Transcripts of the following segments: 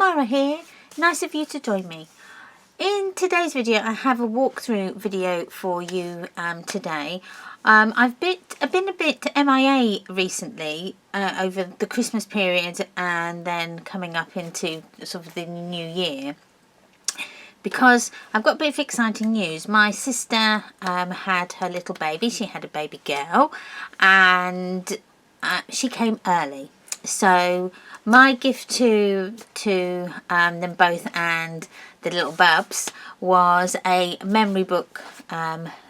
Mara here. Nice of you to join me. In today's video, I have a walkthrough video for you today. I've been a bit MIA recently over the Christmas period and then coming up into sort of the new year, because I've got a bit of exciting news. My sister had her little baby. She had a baby girl, and she came early. So my gift to them both and the little bubs was a memory book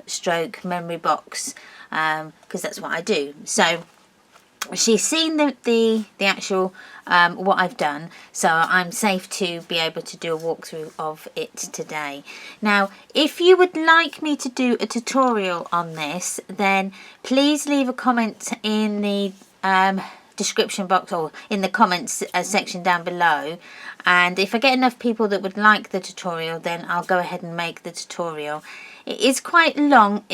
stroke memory box, because that's what I do. So she's seen the actual what I've done, so I'm safe to be able to do a walkthrough of it today. Now, if you would like me to do a tutorial on this, then please leave a comment in the description box or in the comments section down below, and if I get enough people that would like the tutorial, then I'll go ahead and make the tutorial. It is quite long.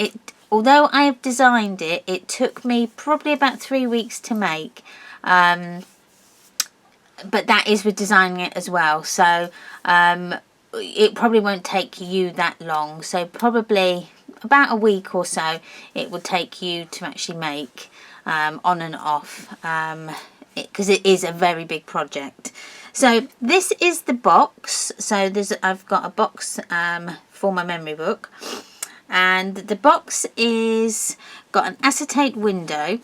Although I have designed it, it took me probably about 3 weeks to make, but that is with designing it as well, so it probably won't take you that long. So probably about a week or so it will take you to actually make on and off, because it is a very big project. So this is the box. So I've got a box for my memory book, and the box is got an acetate window.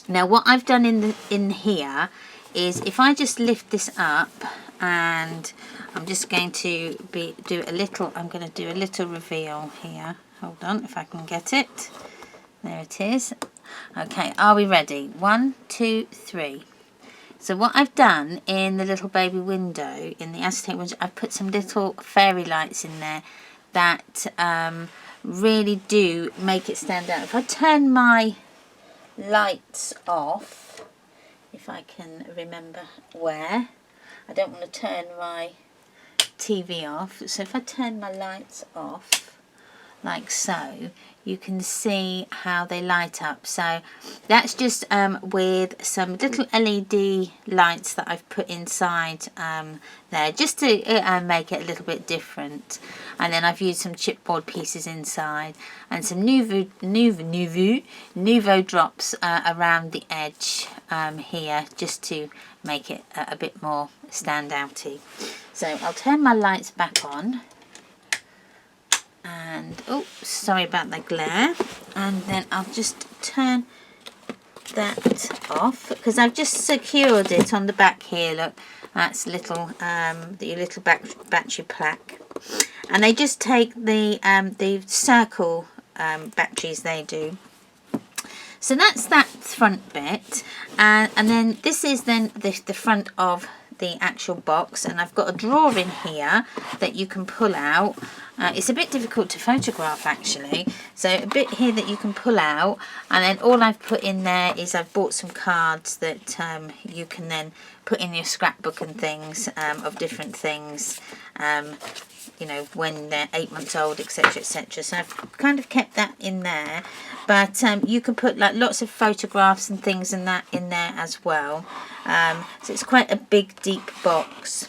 Now what I've done in here is, if I just lift this up, and I'm just going to do a little reveal here. Hold on, if I can get it. There it is. Okay, are we ready? 1, 2, 3. So what I've done in the little baby window, in the acetate window, I've put some little fairy lights in there that really do make it stand out. If I turn my lights off, if I can remember where, I don't want to turn my TV off, so if I turn my lights off like so, you can see how they light up. So that's just with some little LED lights that I've put inside there, just to make it a little bit different. And then I've used some chipboard pieces inside, and some Nuvo drops around the edge here, just to make it a bit more standouty. So I'll turn my lights back on. And oh, sorry about the glare, and then I'll just turn that off, because I've just secured it on the back here. Look, that's little the little battery plaque, and they just take the circle batteries, they do. So that's that front bit, and then this is then the front of the actual box, and I've got a drawer in here that you can pull out. It's a bit difficult to photograph actually, so a bit here that you can pull out, and then all I've put in there is I've bought some cards that you can then put in your scrapbook and things, of different things, you know, when they're 8 months old, etc, etc. So I've kind of kept that in there, but you can put like lots of photographs and things and that in there as well. So it's quite a big deep box.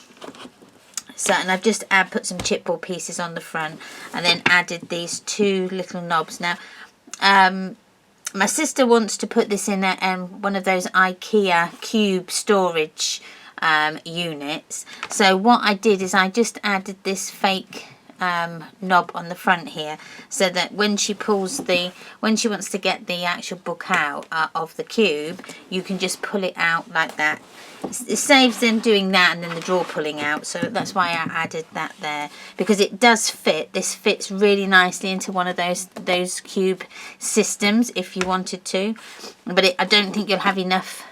So, and I've just put some chipboard pieces on the front, and then added these 2 little knobs. Now my sister wants to put this in one of those IKEA cube storage units. So what I did is I just added this fake knob on the front here, so that when she wants to get the actual book out of the cube, you can just pull it out like that. It saves them doing that and then the drawer pulling out, so that's why I added that there, because it does fit. This fits really nicely into one of those cube systems if you wanted to, but I don't think you'll have enough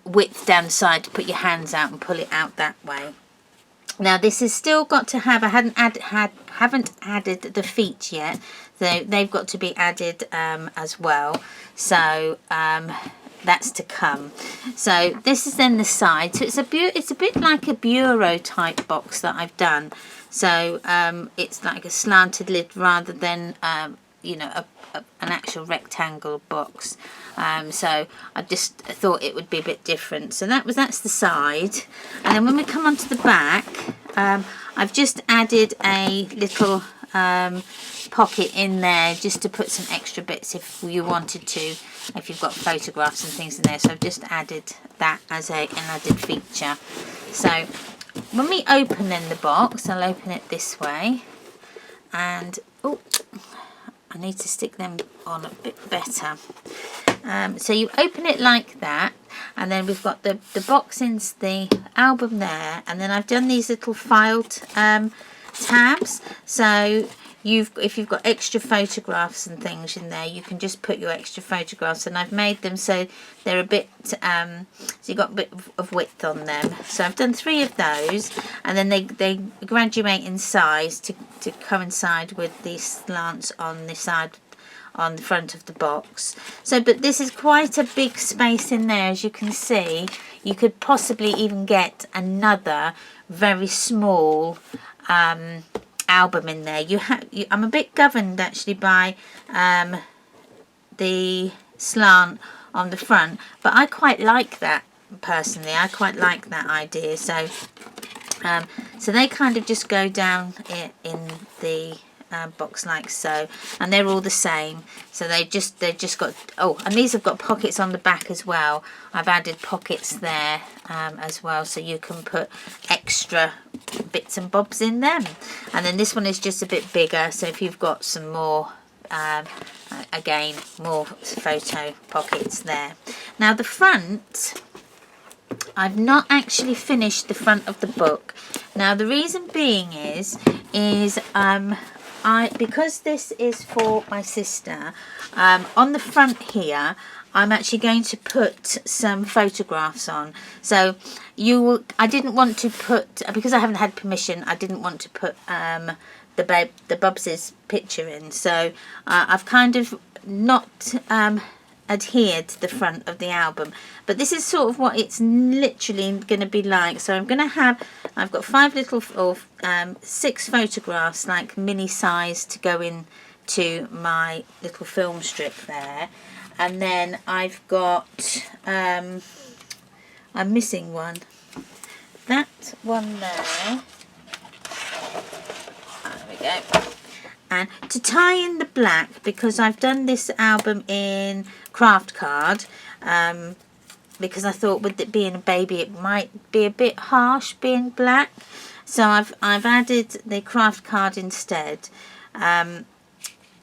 width down the side to put your hands out and pull it out that way. Now this has still got to have, I haven't added the feet yet, so they've got to be added as well. So that's to come. So this is then the side. So it's a bit like a bureau type box that I've done. So it's like a slanted lid rather than you know, an actual rectangle box. So I just thought it would be a bit different. So that's the side. And then when we come onto the back, I've just added a little pocket in there just to put some extra bits if you wanted to, if you've got photographs and things in there. So I've just added that as an added feature. So when we open in the box, I'll open it this way, and oh, I need to stick them on a bit better. So you open it like that, and then we've got the box in the album there, and then I've done these little filed tabs. So if you've got extra photographs and things in there, you can just put your extra photographs, and I've made them so they're a bit so you've got a bit of width on them. So I've done 3 of those, and then they graduate in size to coincide with the slants on the side, on the front of the box. So but this is quite a big space in there, as you can see. You could possibly even get another very small album in there. I'm a bit governed actually by the slant on the front, but I quite like that personally. I quite like that idea. So so they kind of just go down in the box like so, and they're all the same. So they've just got, oh, and these have got pockets on the back as well. I've added pockets there as well, so you can put extra bits and bobs in them. And then this one is just a bit bigger, so if you've got some more again, more photo pockets there. Now the front, I've not actually finished the front of the book. Now the reason being is because this is for my sister, on the front here I'm actually going to put some photographs on. So I didn't want to put, because I haven't had permission, I didn't want to put the Bubs's picture in. So I've kind of not adhered to the front of the album, but this is sort of what it's literally going to be like. So I'm going to have, I've got 5 little or 6 photographs, like mini size, to go in to my little film strip there. And then I've got I'm missing one, that one there. There we go. And to tie in the black, because I've done this album in craft card, because I thought with it being a baby it might be a bit harsh being black, so I've added the craft card instead,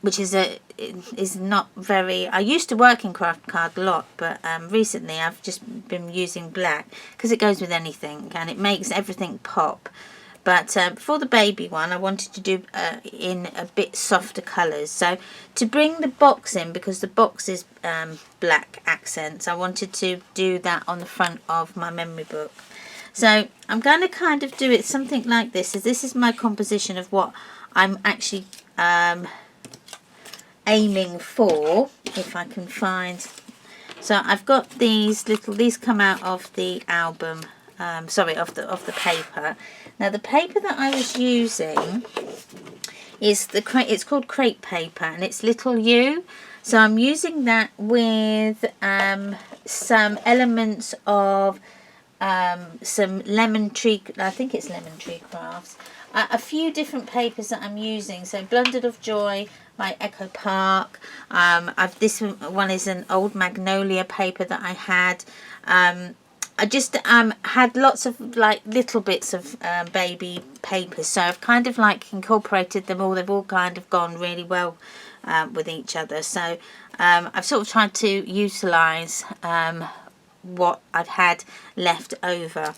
which is not very, I used to work in craft card a lot, but recently I've just been using black because it goes with anything and it makes everything pop. But for the baby one, I wanted to do in a bit softer colours. So to bring the box in, because the box is black accents, I wanted to do that on the front of my memory book. So I'm going to kind of do it something like this. This is my composition of what I'm actually aiming for, if I can find. So I've got these come out of the album. Sorry, of the paper. Now the paper that I was using is it's called crepe paper, and it's little U. So I'm using that with some elements of some Limetree. I think it's Limetree Crafts. A few different papers that I'm using. So Blundered of Joy by Echo Park. This one is an old magnolia paper that I had. I just had lots of like little bits of baby papers, so I've kind of like incorporated them all. They've all kind of gone really well with each other. So I've sort of tried to utilise what I've had left over.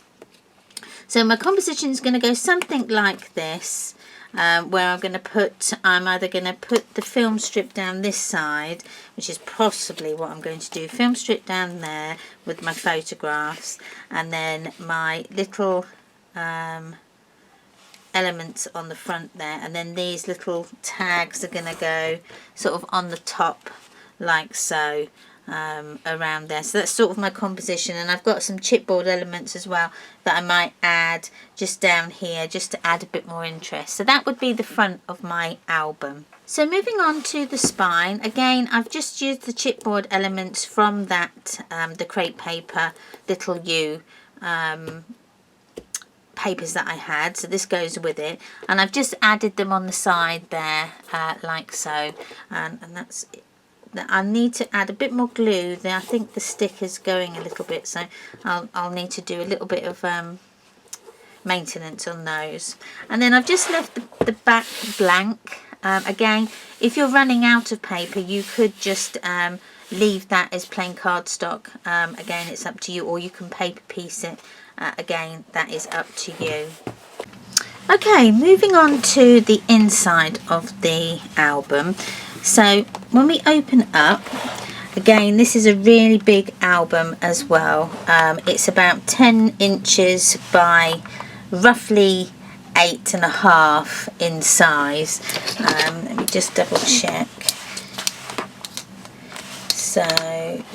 So my composition is going to go something like this. Where I'm either going to put the film strip down this side, which is possibly what I'm going to do, film strip down there with my photographs, and then my little elements on the front there, and then these little tags are going to go sort of on the top like so. around there. So that's sort of my composition, and I've got some chipboard elements as well that I might add just down here just to add a bit more interest. So that would be the front of my album. So moving on to the spine, again I've just used the chipboard elements from that the crepe paper little U papers that I had, so this goes with it, and I've just added them on the side there like so, and that's it. I need to add a bit more glue there. I think the stick is going a little bit, so I'll need to do a little bit of maintenance on those. And then I've just left the back blank. Again, if you're running out of paper, you could just leave that as plain cardstock. Again, it's up to you, or you can paper piece it. Again, that is up to you. Okay, moving on to the inside of the album. So when we open up, again, this is a really big album as well. It's about 10 inches by roughly 8.5 in size. Let me just double check. So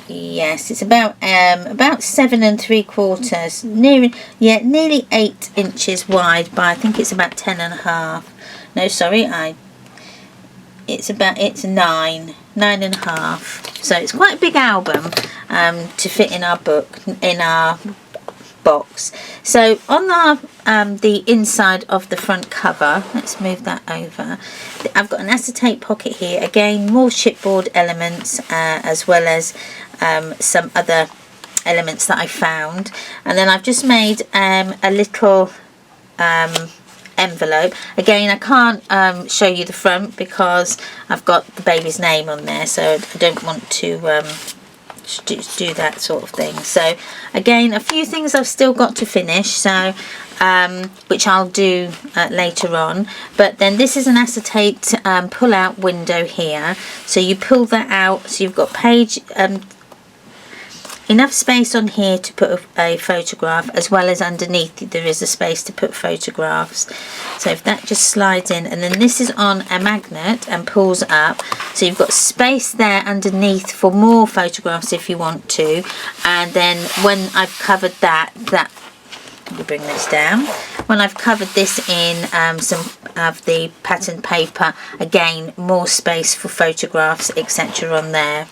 yes, it's about 7 3/4, nearly 8 inches wide, but I think it's about 10.5. No, sorry, it's 9.5. So it's quite a big album to fit in our box. So on the inside of the front cover, let's move that over. I've got an acetate pocket here. Again, more chipboard elements as well as some other elements that I found. And then I've just made a little envelope. Again, I can't show you the front because I've got the baby's name on there, so I don't want to do that sort of thing. So again, a few things I've still got to finish, so which I'll do later on. But then this is an acetate pull out window here, so you pull that out, so you've got page enough space on here to put a photograph, as well as underneath there is a space to put photographs. So if that just slides in, and then this is on a magnet and pulls up, so you've got space there underneath for more photographs if you want to. And then when I've covered that let me bring this down. When I've covered this in some of the pattern paper, again, more space for photographs, etc. on there.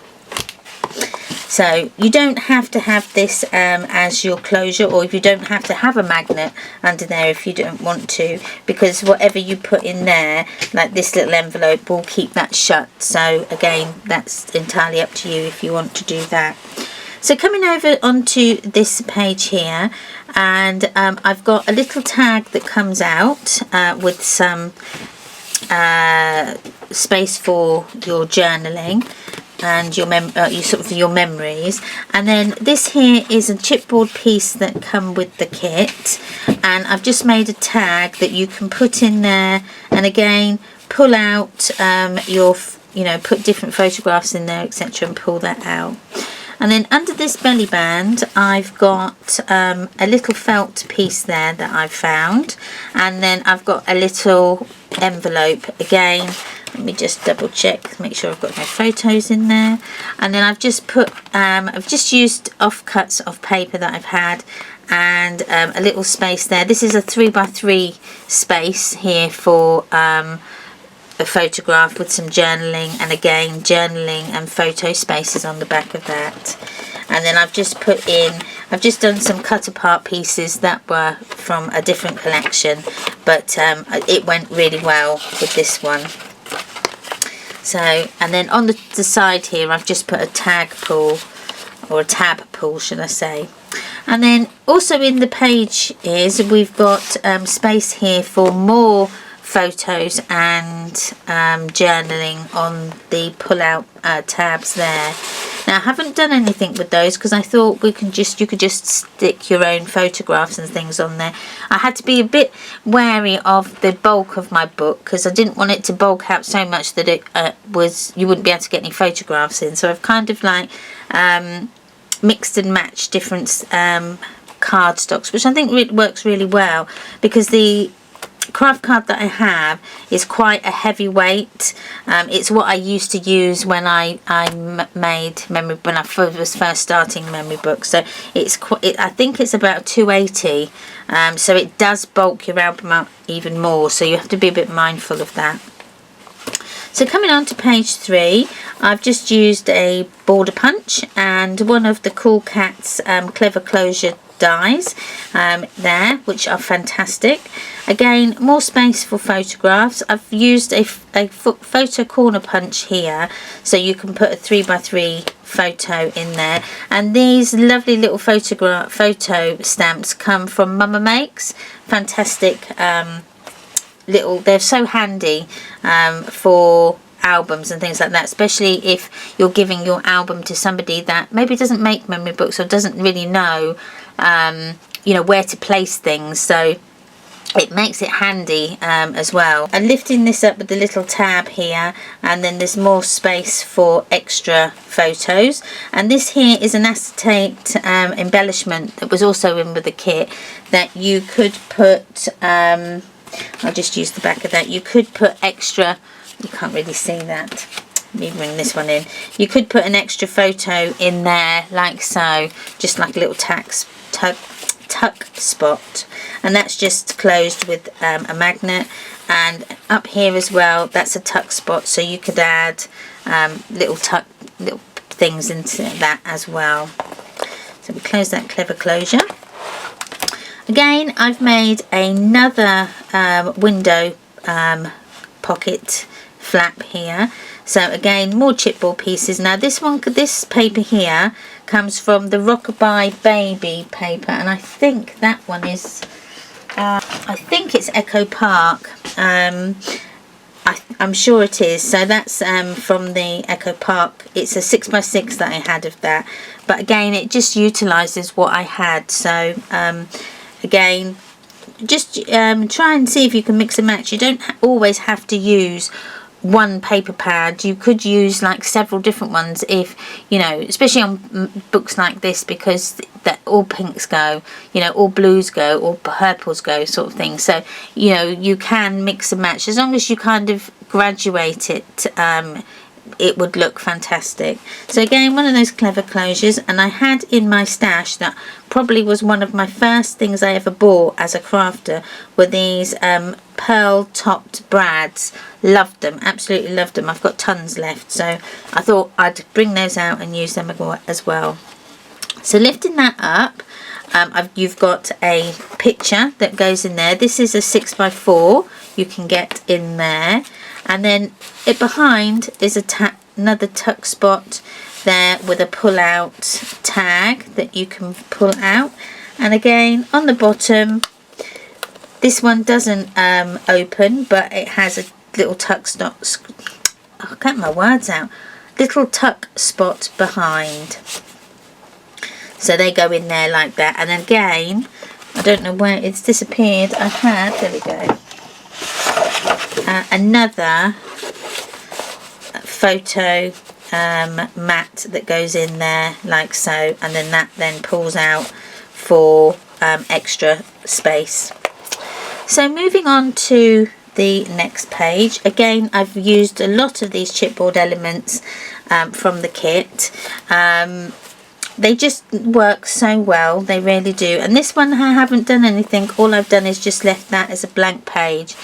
So you don't have to have this as your closure, or if you don't have to have a magnet under there if you don't want to, because whatever you put in there, like this little envelope, will keep that shut. So again, that's entirely up to you if you want to do that. So coming over onto this page here, and I've got a little tag that comes out with some space for your journaling and your memories. And then this here is a chipboard piece that come with the kit, and I've just made a tag that you can put in there, and again pull out your put different photographs in there, etc., and pull that out. And then under this belly band, I've got a little felt piece there that I've found, and then I've got a little envelope. Again, let me just double check, make sure I've got no photos in there. And then I've just put I've just used offcuts of paper that I've had, and a little space there. This is a 3x3 space here for a photograph with some journaling, and again journaling and photo spaces on the back of that. And then I've just done some cut apart pieces that were from a different collection, but it went really well with this one. So, and then on the side here, I've just put a tag pull, or a tab pull should I say. And then also in the page we've got space here for more photos and journaling on the pull out tabs there. Now I haven't done anything with those because I thought you could just stick your own photographs and things on there. I had to be a bit wary of the bulk of my book because I didn't want it to bulk out so much that it you wouldn't be able to get any photographs in. So I've kind of like mixed and matched different cardstocks, which I think works really well, because the craft card that I have is quite a heavy weight. It's what I used to use when I made memory, when I was first starting memory books. So it's I think it's about 280. So it does bulk your album up even more. So you have to be a bit mindful of that. So coming on to page 3, I've just used a border punch and one of the Cool Cats Clever Closure dies there, which are fantastic. Again, more space for photographs. I've used a photo corner punch here, so you can put a 3x3 photo in there. And these lovely little photo stamps come from Mama Makes. Fantastic little, they're so handy for albums and things like that, especially if you're giving your album to somebody that maybe doesn't make memory books or doesn't really know you know, where to place things. So it makes it handy as well. And lifting this up with the little tab here, and then there's more space for extra photos. And this here is an acetate embellishment that was also in with the kit that you could put I'll just use the back of that. You could put extra, you can't really see that, let me bring this one in. You could put an extra photo in there like so, just like a little tuck spot, and that's just closed with a magnet. And up here as well, that's a tuck spot, so you could add little things into that as well. So we close that clever closure. Again, I've made another window pocket flap here. So again, more chipboard pieces. Now this paper here comes from the Rockabye Baby paper, and I think that one is, I think it's Echo Park. I'm sure it is. So that's from the Echo Park. It's a 6x6 that I had of that. But again, it just utilises what I had. So again, just try and see if you can mix and match. You don't always have to use one paper pad. You could use like several different ones if, you know, especially on books like this, because that all pinks go, you know, all blues go, all purples go, sort of thing. So, you know, you can mix and match as long as you kind of graduate it. It would look fantastic. So again, one of those clever closures, and I had in my stash that probably was one of my first things I ever bought as a crafter, were these pearl topped brads. Loved them, absolutely loved them. I've got tons left, so I thought I'd bring those out and use them as well. So lifting that up, you've got a picture that goes in there. This is a 6x4 you can get in there. And then it behind is another tuck spot there with a pull out tag that you can pull out. And again, on the bottom, this one doesn't open, but it has a little tuck spot. I can't get my words out. Little tuck spot behind. So they go in there like that. And again, I don't know where it's disappeared. I had, there we go. Another photo mat that goes in there like so, and then that then pulls out for extra space. So moving on to the next page, again I've used a lot of these chipboard elements from the kit. They just work so well, they really do. And this one I haven't done anything, all I've done is just left that as a blank page,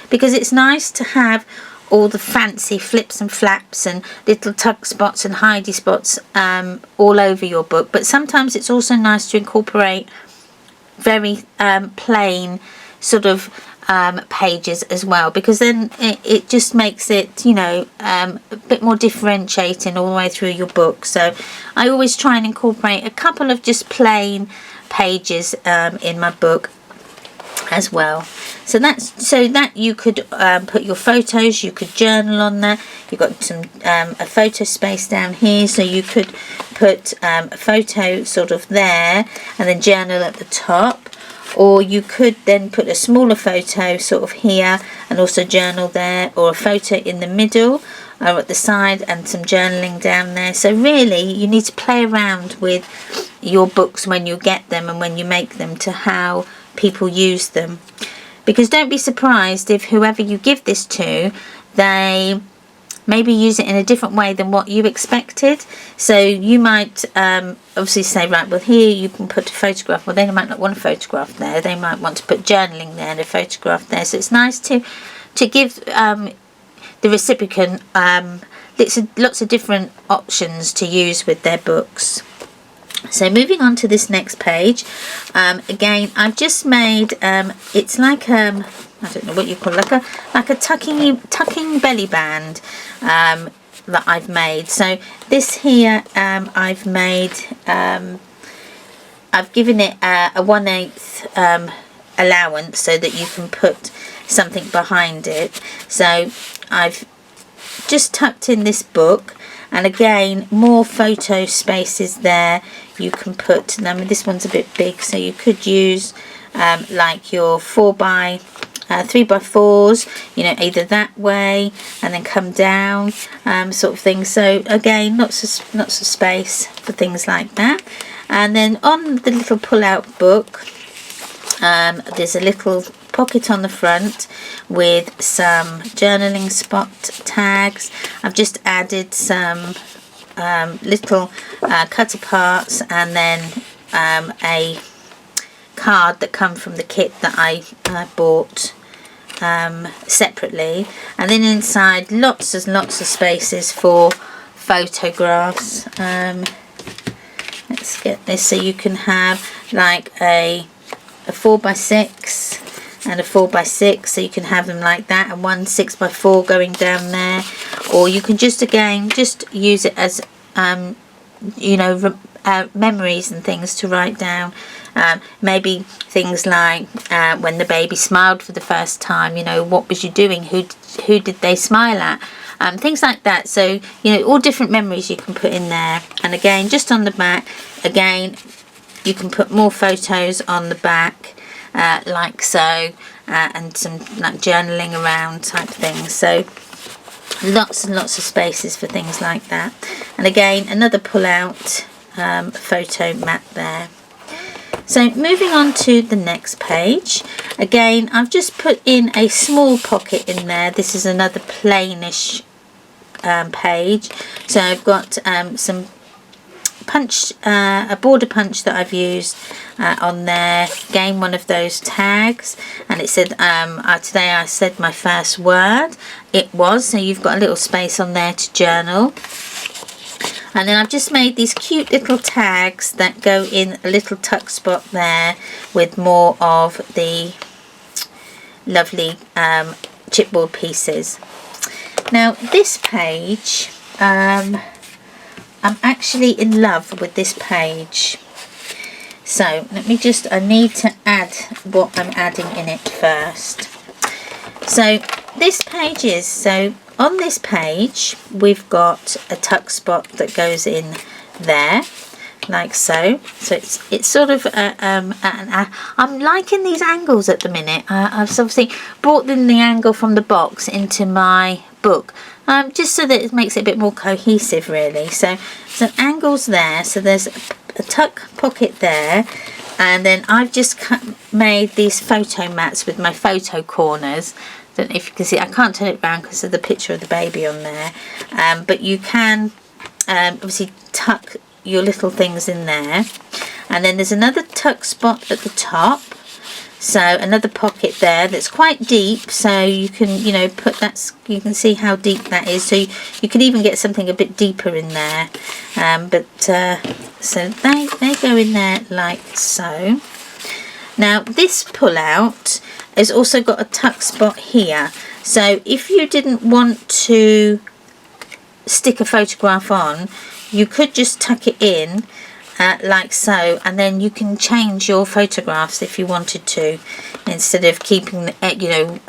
because it's nice to have all the fancy flips and flaps and little tuck spots and hidey spots all over your book. But sometimes it's also nice to incorporate very plain sort of pages as well, because then it just makes it, you know, a bit more differentiating all the way through your book. So I always try and incorporate a couple of just plain pages in my book as well. So that you could put your photos, you could journal on there. You've got some a photo space down here, so you could put a photo sort of there and then journal at the top. Or you could then put a smaller photo sort of here and also journal there, or a photo in the middle or at the side and some journaling down there. So really you need to play around with your books when you get them and when you make them, to how people use them, because don't be surprised if whoever you give this to, they maybe use it in a different way than what you expected. So you might obviously say, right, well here you can put a photograph. Well, they might not want a photograph there. They might want to put journaling there and a photograph there. So it's nice to give the recipient lots of different options to use with their books. So moving on to this next page, again I've just made it's like I don't know what you call it, like a tucking belly band that I've made. So this here I've made I've given it a 1/8 allowance so that you can put something behind it. So I've just tucked in this book, and again more photo spaces there. You can put, I mean this one's a bit big, so you could use like your 3x4s, you know, either that way and then come down, sort of thing. So again, lots of space for things like that. And then on the little pull-out book, there's a little pocket on the front with some journaling spot tags. I've just added some little cut aparts, and then a card that come from the kit that I bought separately. And then inside lots of spaces for photographs. Let's get this, so you can have like a 4x6 and a 4x6, so you can have them like that, and one 6x4 going down there. Or you can just use it as you know, memories and things to write down. Maybe things like when the baby smiled for the first time, you know, what was you doing, who did they smile at, things like that. So, you know, all different memories you can put in there. And again, just on the back, again you can put more photos on the back, like so, and some like journaling around type things. So lots and lots of spaces for things like that. And again, another pull out photo mat there. So moving on to the next page, again I've just put in a small pocket in there. This is another plainish page. So I've got some punch, a border punch that I've used on there. Again, one of those tags, and it said today I said my first word. It was, so you've got a little space on there to journal. And then I've just made these cute little tags that go in a little tuck spot there with more of the lovely chipboard pieces. Now this page, I'm actually in love with this page. So let me I need to add what I'm adding in it first. So this page is, so on this page we've got a tuck spot that goes in there like so. So it's sort of I'm liking these angles at the minute. I've obviously brought in the angle from the box into my book, just so that it makes it a bit more cohesive really. So angles there, so there's a tuck pocket there, and then I've just made these photo mats with my photo corners. Don't know if you can see, I can't turn it around because of the picture of the baby on there, but you can obviously tuck your little things in there. And then there's another tuck spot at the top, so another pocket there that's quite deep, so you can, you know, put that, you can see how deep that is, so you can even get something a bit deeper in there, so they go in there like so. Now this pull out has also got a tuck spot here, so if you didn't want to stick a photograph on, you could just tuck it in like so, and then you can change your photographs if you wanted to, instead of keeping the, you know,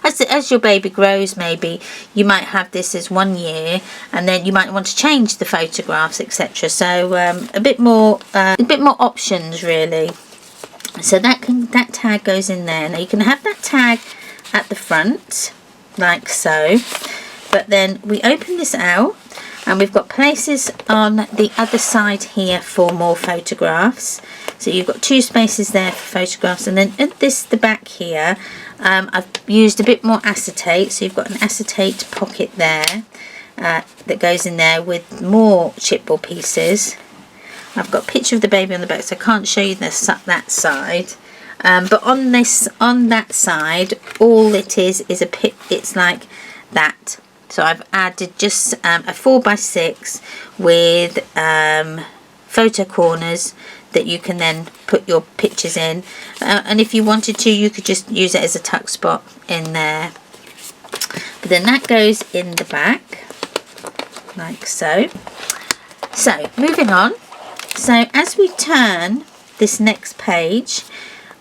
as your baby grows, maybe you might have this as 1 year, and then you might want to change the photographs, etc. So a bit more options really. So that tag goes in there. Now you can have that tag at the front like so, but then we open this out, And we've got places on the other side here for more photographs. So you've got 2 spaces there for photographs, and then at the back here, I've used a bit more acetate. So you've got an acetate pocket there that goes in there with more chipboard pieces. I've got a picture of the baby on the back, so I can't show you that side. But on that side, all it is it's like that. So I've added just a 4x6 with photo corners that you can then put your pictures in, and if you wanted to, you could just use it as a tuck spot in there. But then that goes in the back like so. So moving on, so as we turn this next page,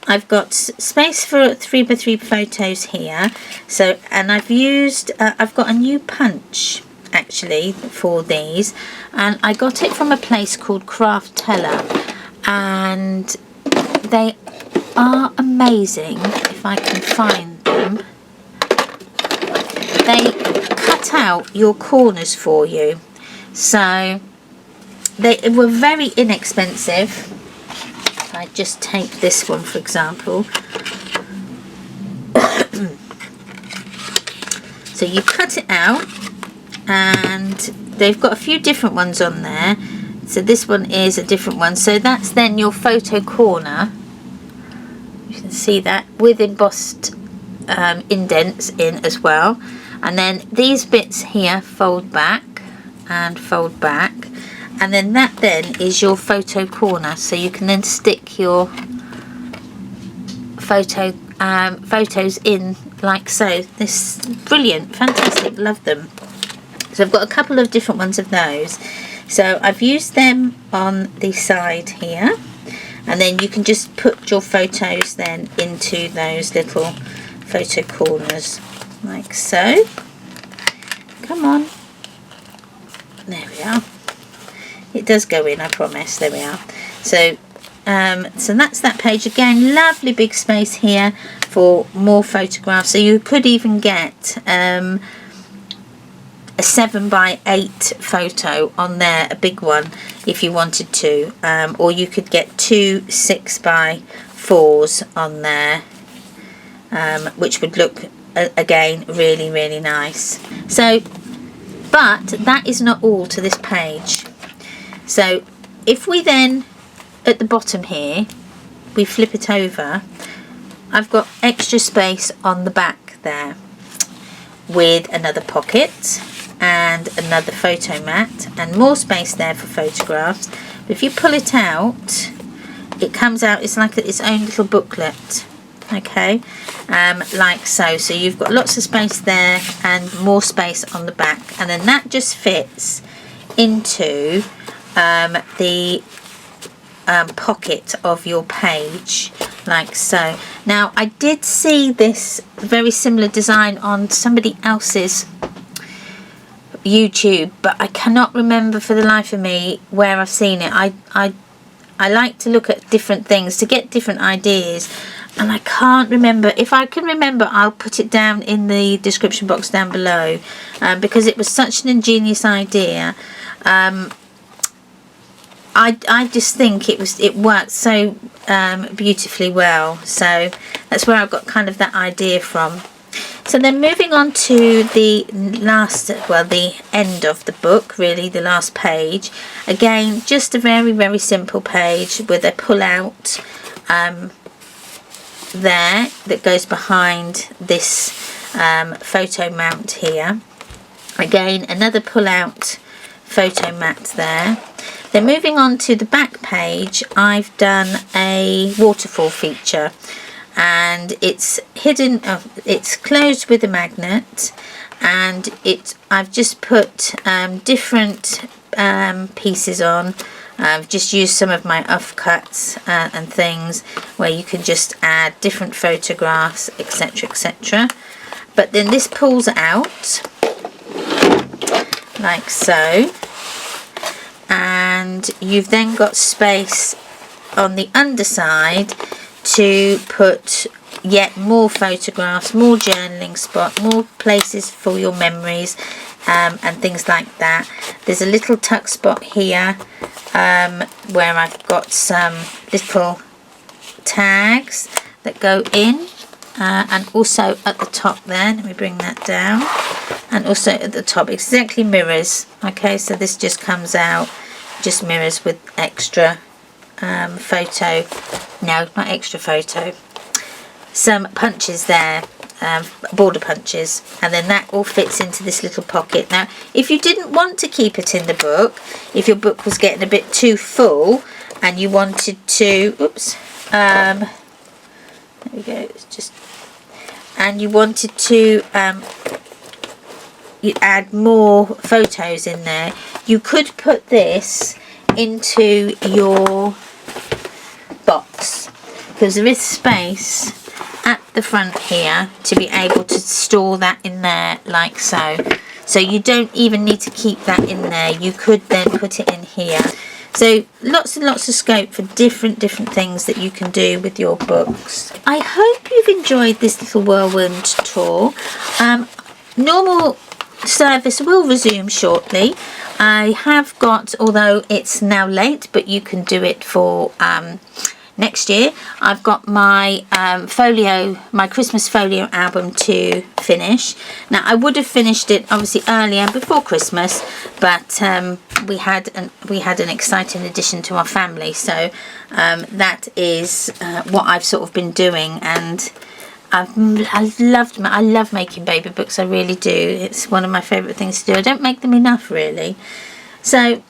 I've got space for 3x3 photos here. So, and I've got a new punch actually for these, and I got it from a place called Craft Teller, and they are amazing. If I can find them, they cut out your corners for you. So they were very inexpensive. I just take this one for example. So you cut it out, and they've got a few different ones on there. So this one is a different one. So that's then your photo corner. You can see that with embossed indents in as well. And then these bits here fold back and fold back. And then that then is your photo corner, so you can then stick your photos in like so. This is brilliant, fantastic, love them. So I've got a couple of different ones of those. So I've used them on the side here, and then you can just put your photos then into those little photo corners like so. Come on, there we are. It does go in, I promise. There we are. So so that's that page. Again, lovely big space here for more photographs. So you could even get a 7x8 photo on there, a big one, if you wanted to, or you could get 2 6x4s on there, which would look again really, really nice. So, but that is not all to this page. So if we then, at the bottom here, we flip it over, I've got extra space on the back there with another pocket and another photo mat, and more space there for photographs. But if you pull it out, it comes out, it's like its own little booklet, okay, like so. So you've got lots of space there and more space on the back, and then that just fits into the pocket of your page like so. Now I did see this very similar design on somebody else's YouTube, but I cannot remember for the life of me where I've seen it. I like to look at different things to get different ideas, and I can't remember. If I can remember, I'll put it down in the description box down below, because it was such an ingenious idea. I just think it worked so beautifully well. So that's where I got kind of that idea from. So then moving on to the last, well, the end of the book, really, the last page. Again, just a very, very simple page with a pull-out there that goes behind this photo mount here. Again, another pull-out photo mat there. Then moving on to the back page, I've done a waterfall feature, and it's hidden, it's closed with a magnet, and I've just put different pieces on. I've just used some of my offcuts and things where you can just add different photographs, etc, etc. But then this pulls out like so, and you've then got space on the underside to put yet more photographs, more journaling spot, more places for your memories, and things like that. There's a little tuck spot here where I've got some little tags that go in, and also at the top there, let me bring that down, and also at the top exactly mirrors. Okay, so this just comes out, just mirrors with extra photo, no, not extra photo, some punches there, border punches, and then that all fits into this little pocket. Now if you didn't want to keep it in the book, if your book was getting a bit too full and you wanted to, oops, there we go, it's just, and you wanted to you add more photos in there, you could put this into your box, because there is space at the front here to be able to store that in there like so. So you don't even need to keep that in there, you could then put it in here. So lots and lots of scope for different things that you can do with your books. I hope you've enjoyed this little whirlwind tour. Normal service will resume shortly. I have got, although it's now late, but you can do it for next year, I've got my my Christmas folio album to finish. Now I would have finished it obviously earlier before Christmas, but we had an exciting addition to our family, so that is what I've sort of been doing, and I love making baby books. I really do. It's one of my favourite things to do. I don't make them enough, really. So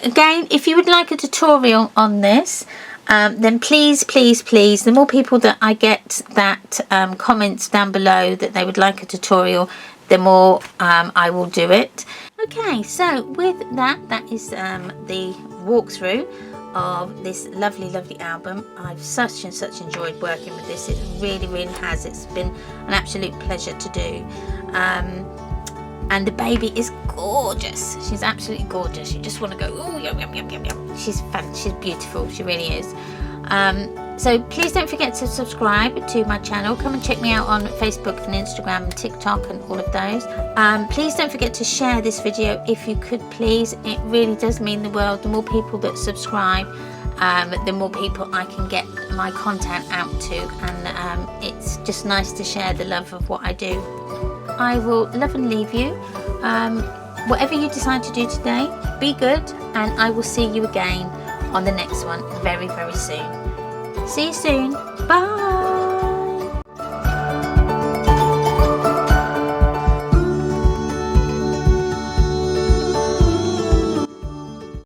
again, if you would like a tutorial on this, then please, the more people that I get that comments down below that they would like a tutorial, the more I will do it. Okay, so with that is the walkthrough of this lovely album. I've such enjoyed working with this. It really has. It's been an absolute pleasure to do. And the baby is gorgeous. She's absolutely gorgeous. You just want to go, oh, yum. She's beautiful. She really is. So please don't forget to subscribe to my channel. Come and check me out on Facebook and Instagram and TikTok and all of those. Please don't forget to share this video if you could, please. It really does mean the world. The more people that subscribe, the more people I can get my content out to, and it's just nice to share the love of what I do. I will love and leave you. Whatever you decide to do today, be good, and I will see you again on the next one very soon. See you soon. Bye.